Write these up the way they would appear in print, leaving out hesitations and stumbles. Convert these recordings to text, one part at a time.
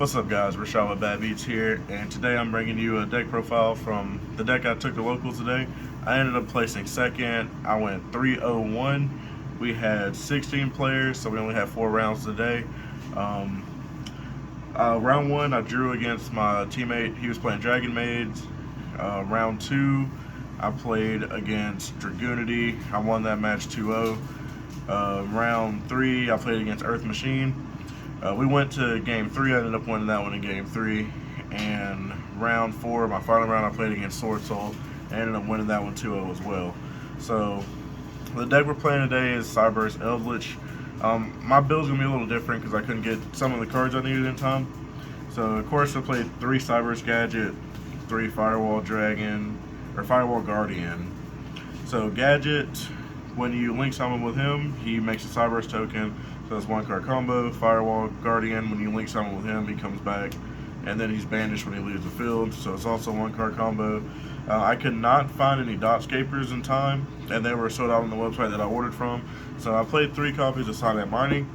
What's up, guys? Rashad with Bad Beats here, and today I'm bringing you a deck profile from the deck I took to locals today. I ended up placing second. I went 3-0-1. We had 16 players, so we only had 4 rounds today. Round 1, I drew against my teammate. He was playing Dragon Maids. Round 2, I played against Dragoonity. I won that match 2-0. Round 3, I played against Earth Machine. We went to game 3. I ended up winning that one in game 3. And round 4, my final round, I played against Sword Soul. And ended up winning that one 2-0 as well. So the deck we're playing today is Cyberse Eldlich. My build's going to be a little different because I couldn't get some of the cards I needed in time. So of course I played 3 Cyberse Gadget, 3 Firewall Dragon, or Firewall Guardian. So Gadget, when you link someone with him, he makes a Cyberse token. So that's 1 card combo. Firewall Guardian, when you link someone with him, he comes back, and then he's banished when he leaves the field. So it's also 1 card combo. I could not find any Dotscapers in time, and they were sold out on the website that I ordered from. So I played 3 copies of Silent Mining,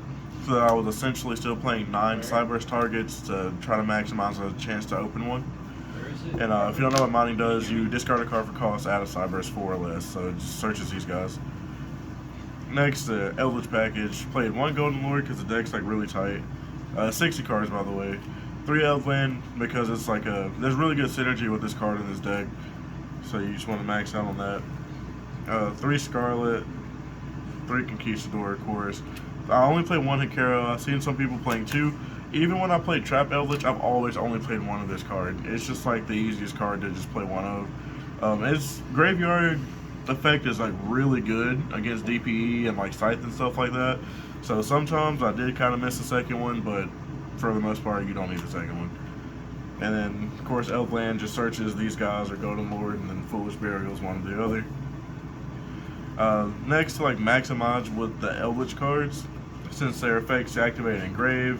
so that I was essentially still playing 9 Cyberse targets to try to maximize a chance to open one. And if you don't know what mining does, you discard a card for cost, add a Cyberse 4 or less. So it just searches these guys. Next, the Eldlich package. Played 1 Golden Lord because the deck's like really tight. 60 cards, by the way. 3 Eldland because it's like there's really good synergy with this card in this deck. So you just want to max out on that. 3 Scarlet. 3 Conquistador, of course. I only played 1 Hikaro. I've seen some people playing 2. Even when I played Trap Eldlich, I've always only played 1 of this card. It's just like the easiest card to just play 1 of. Its graveyard effect is like really good against DPE and like Scythe and stuff like that. So sometimes I did kind of miss the second one, but for the most part, you don't need the second one. And then, of course, Elfland just searches these guys or Golden Lord, and then Foolish Burial's one or the other. Next, to like maximize with the Eldlich cards, since their effects activate in Grave,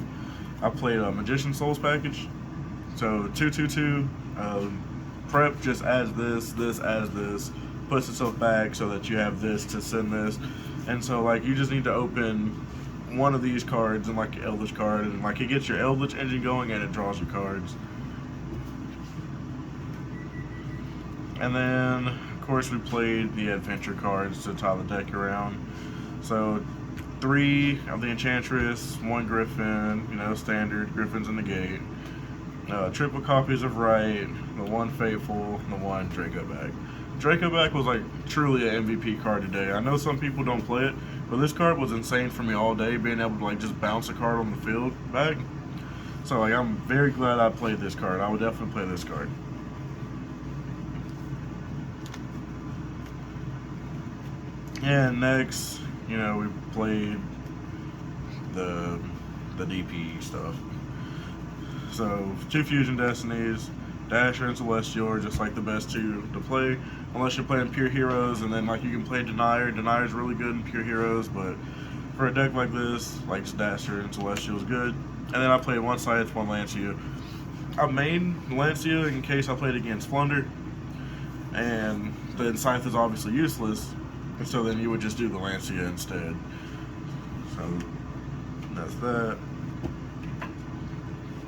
I played a Magician Souls package. So 2/2/2, prep just adds this adds this, puts itself back so that you have this to send this. And so like you just need to open one of these cards and like an Eldlich card, and like it gets your Eldlich engine going and it draws your cards. And then of course we played the adventure cards to tie the deck around. So 3 of the Enchantress, 1 Griffin, standard, Griffin's in the gate. Triple copies of Right, the 1 Fateful, and the 1 Dracoback. Dracoback was like truly an MVP card today. I know some people don't play it, but this card was insane for me all day, being able to like just bounce a card on the field back. So like I'm very glad I played this card. I would definitely play this card. And next, we played the DP stuff. So 2 Fusion Destinies, Dasher and Celestial are just like the best 2 to play, unless you're playing Pure Heroes, and then like you can play Denier. Denier's really good in Pure Heroes, but for a deck like this, like Dasher and Celestial is good. And then I played 1 Scythe, 1 Lancia. I main Lancia in case I played against Flunder, and then Scythe is obviously useless, and so then you would just do the Lancia instead. So that's that.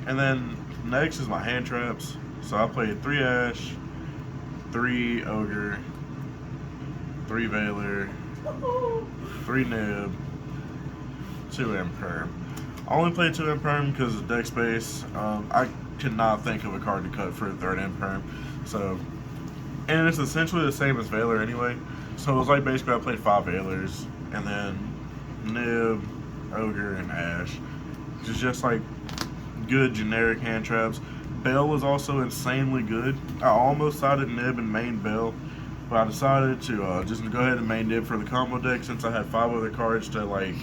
And then next is my hand traps. So I played 3 Ash, 3 Ogre, 3 Veiler, 3 Nib, 2 Imperm. I only played 2 Imperm because of deck space. I could not think of a card to cut for a 3rd Imperm. So, and it's essentially the same as Veiler anyway. So it was like basically I played 5 Veilers, and then Nib, Ogre, and Ash. It's just like good generic hand traps. Bell was also insanely good. I almost sided Nib and main Bell, but I decided to just go ahead and main Nib for the combo deck since I had 5 other cards to like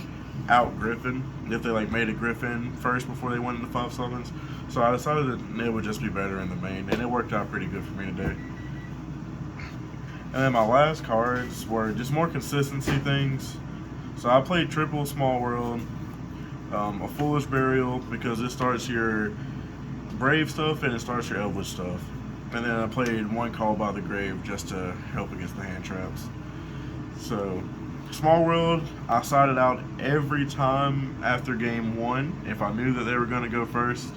out Griffin if they like made a Griffin first before they went into 5 summons. So I decided that Nib would just be better in the main, and it worked out pretty good for me today. And then my last cards were just more consistency things. So I played triple Small World, a Foolish Burial because it starts your Brave stuff and it starts your Eldlich stuff. And then I played 1 Call by the Grave just to help against the hand traps. So Small World, I sided out every time after game 1 if I knew that they were going to go first.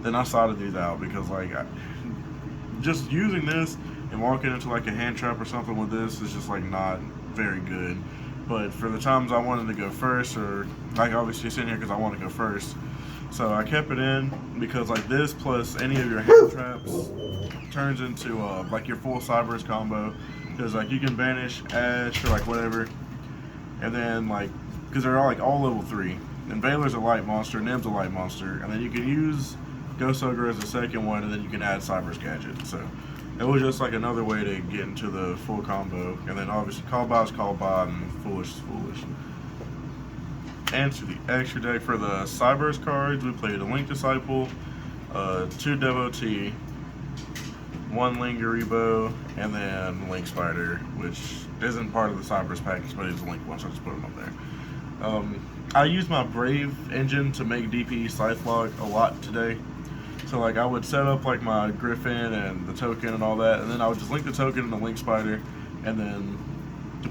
then I sorted these out because like just using this and walking into like a hand trap or something with this is just like not very good. But for the times I wanted to go first, or like obviously it's in here because I want to go first, so I kept it in because like this plus any of your hand traps turns into like your full Cyberse combo, because like you can banish Ash or like whatever, and then like because they're all level 3, and Veiler's a light monster, Nim's a light monster, and then you can use Ghost Ogre as the second one, and then you can add Cyberse Gadget. So it was just like another way to get into the full combo, and then obviously Call By is Call By and Foolish is Foolish. And to the extra deck for the Cyberse cards, we played a Link Disciple, 2 Devotee, 1 Lingeribo, and then Link Spider, which isn't part of the Cyberse package, but it's a Link one, so I just put them up there. I used my Brave engine to make DP Scythelog a lot today. So like I would set up like my Griffin and the token and all that, and then I would just link the token and the Link Spider, and then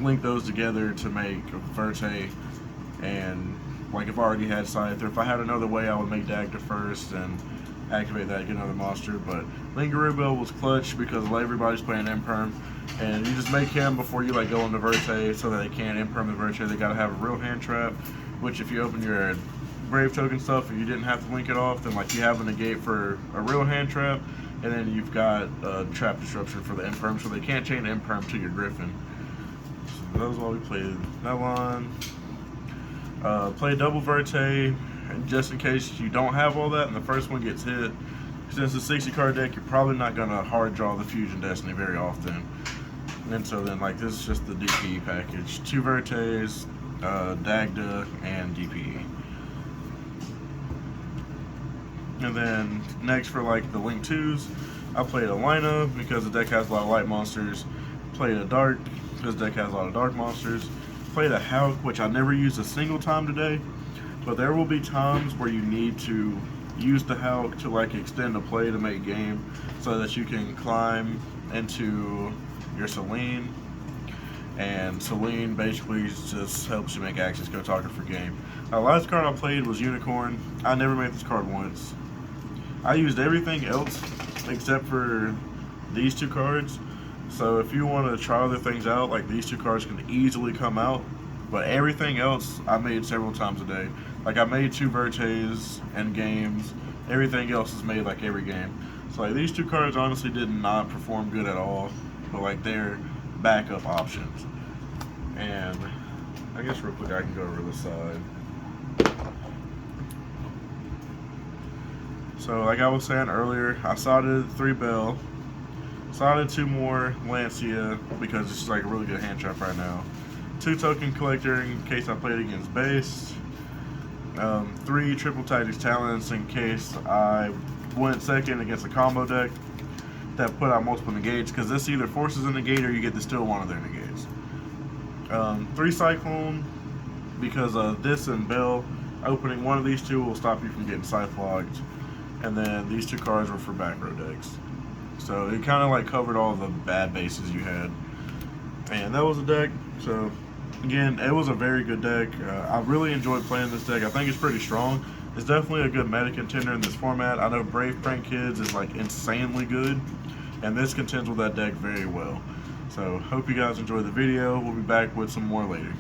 link those together to make Verte. And like if I already had Scythe, or if I had another way, I would make Dagda first and activate that, get another monster. But Lingeribo was clutch because everybody's playing Imperm, and you just make him before you like go into Verte so that they can't Imperm the Verte. They gotta have a real hand trap, which if you open your Brave token stuff and you didn't have to link it off, then like you have a negate for a real hand trap, and then you've got trap disruption for the Imperm, so they can't chain Imperm to your Griffin. So that was all we played. That line. Play double Verte, just in case you don't have all that and the first one gets hit. Since it's a 60 card deck, you're probably not going to hard draw the Fusion Destiny very often. And so then like this is just the DPE package. 2 Vertes, Dagda, and DPE. And then next for like the Link 2s, I played a Lina because the deck has a lot of light monsters. Played a Dark because the deck has a lot of dark monsters. Played a Hulk, which I never used a single time today, but there will be times where you need to use the Hulk to like extend the play to make game, so that you can climb into your Selene, and Selene basically just helps you make access go target for game. The last card I played was Unicorn. I never made this card once. I used everything else except for these 2 cards. So if you want to try other things out, like these 2 cards can easily come out, but everything else I made several times a day. Like I made 2 Vertes and games. Everything else is made like every game. So like these 2 cards honestly did not perform good at all, but like they're backup options. And I guess real quick I can go over the side. So like I was saying earlier, I sodded 3 Bell. Sodded 2 more Lancia because it's like a really good hand trap right now. 2 Token Collector in case I played against base. 3 Triple Tactics Talents in case I went second against a combo deck that put out multiple negates, because this either forces a negate or you get to steal one of their negates. 3 Cyclone because this and Bell, opening one of these 2 will stop you from getting Scythe locked. And then these 2 cards were for back row decks. So it kind of like covered all the bad bases you had. And that was the deck. So again, it was a very good deck. I really enjoyed playing this deck. I think it's pretty strong. It's definitely a good meta contender in this format. I know Brave Prank Kids is like insanely good, and this contends with that deck very well. So hope you guys enjoyed the video. We'll be back with some more later.